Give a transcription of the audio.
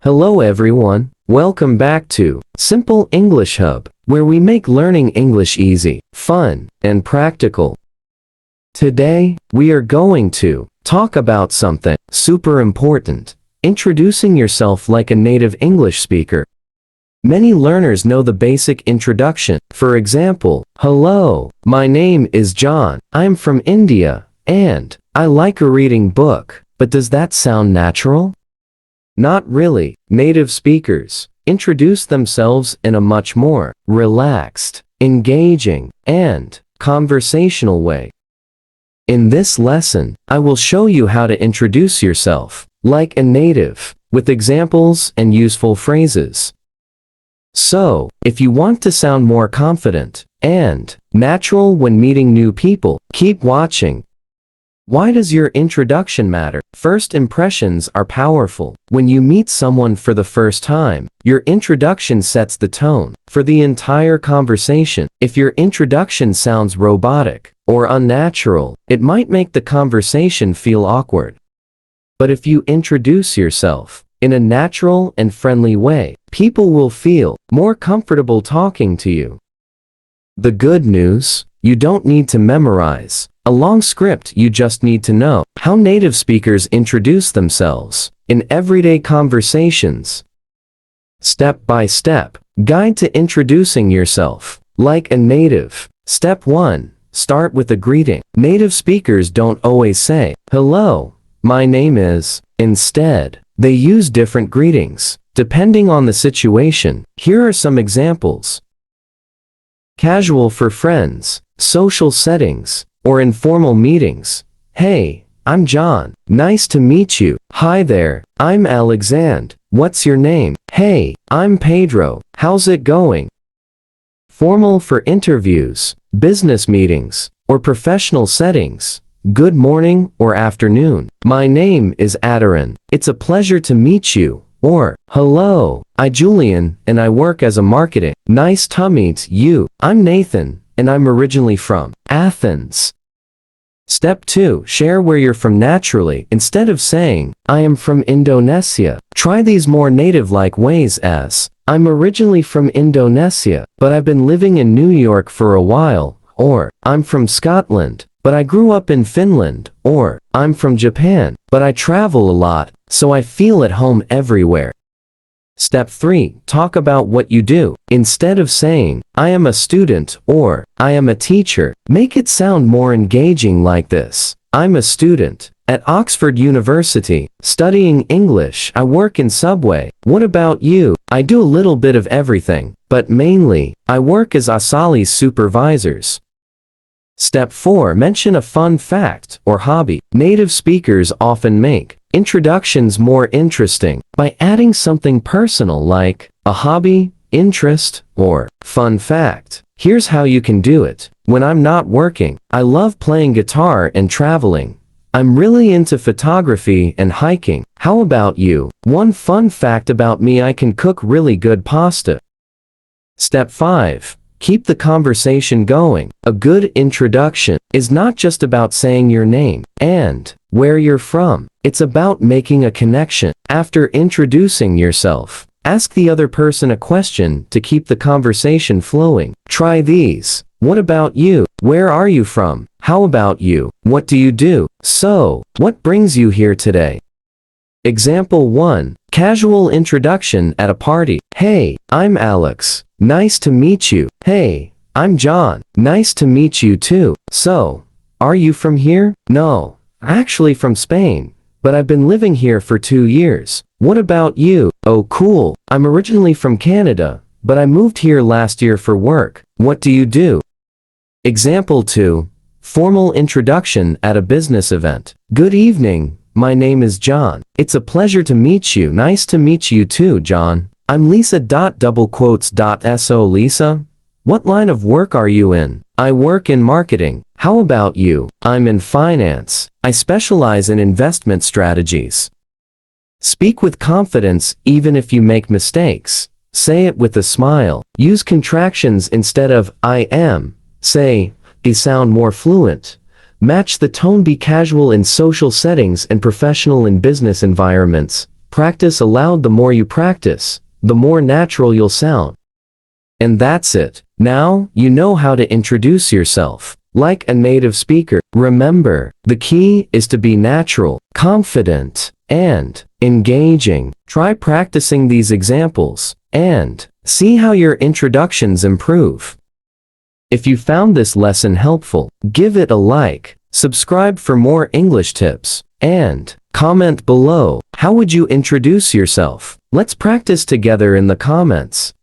Hello everyone, welcome back to Simple English Hub, where we make learning English easy, fun, and practical. Today, we are going to talk about something super important, introducing yourself like a native English speaker. Many learners know the basic introduction. For example, hello, my name is John, I'm from India, and I like a reading book. But does that sound natural? Not really. Native speakers introduce themselves in a much more relaxed, engaging, and conversational way. In this lesson, I will show you how to introduce yourself like a native, with examples and useful phrases. So, if you want to sound more confident and natural when meeting new people, keep watching. Why does your introduction matter? First impressions are powerful. When you meet someone for the first time, your introduction sets the tone for the entire conversation. If your introduction sounds robotic or unnatural, it might make the conversation feel awkward. But if you introduce yourself in a natural and friendly way, people will feel more comfortable talking to you. The good news: you don't need to memorize a long script, you just need to know how native speakers introduce themselves in everyday conversations. Step-by-step guide to introducing yourself like a native. Step 1. Start with a greeting. Native speakers don't always say, "Hello, my name is." Instead, they use different greetings, depending on the situation. Here are some examples. Casual for friends, social settings, or informal meetings. Hey, I'm John. Nice to meet you. Hi there, I'm Alexand. What's your name? Hey, I'm Pedro. How's it going? Formal for interviews, business meetings, or professional settings. Good morning or afternoon. My name is Adaran. It's a pleasure to meet you. Or, hello, I'm Julian, and I work as a marketing. Nice to meet you. I'm Nathan, and I'm originally from Athens. Step 2. Share where you're from naturally. Instead of saying, I am from Indonesia, try these more native-like ways as, I'm originally from Indonesia, but I've been living in New York for a while. Or, I'm from Scotland, but I grew up in Finland. Or, I'm from Japan, but I travel a lot, so I feel at home everywhere. Step 3. Talk about what you do. Instead of saying, I am a student or I am a teacher, make it sound more engaging like this. I'm a student at Oxford University, studying English. I work in Subway. What about you? I do a little bit of everything, but mainly, I work as Asali's supervisors. Step 4. Mention a fun fact or hobby. Native speakers often make introductions more interesting by adding something personal like a hobby, interest, or fun fact. Here's how you can do it. When I'm not working, I love playing guitar and traveling. I'm really into photography and hiking. How about you? One fun fact about me: I can cook really good pasta. Step 5. Keep the conversation going. A good introduction is not just about saying your name and where you're from. It's about making a connection. After introducing yourself, ask the other person a question to keep the conversation flowing. Try these. What about you? Where are you from? How about you? What do you do? So, what brings you here today? Example 1. Casual introduction at a party. Hey, I'm Alex. Nice to meet you. Hey, I'm John. Nice to meet you too. So, are you from here? No, actually from Spain, but I've been living here for 2 years. What about you? Oh cool, I'm originally from Canada, but I moved here last year for work. What do you do? Example 2. Formal introduction at a business event. Good evening, my name is John. It's a pleasure to meet you. Nice to meet you too, John. I'm Lisa. So Lisa, what line of work are you in? I work in marketing. How about you? I'm in finance. I specialize in investment strategies. Speak with confidence even if you make mistakes. Say it with a smile. Use contractions instead of I am. Say, I sound more fluent. Match the tone. Be casual in social settings and professional in business environments. Practice aloud. The more you practice, the more natural you'll sound. And that's it. Now, you know how to introduce yourself like a native speaker. Remember, the key is to be natural, confident, and engaging. Try practicing these examples and see how your introductions improve. If you found this lesson helpful, give it a like, subscribe for more English tips, and comment below. How would you introduce yourself? Let's practice together in the comments.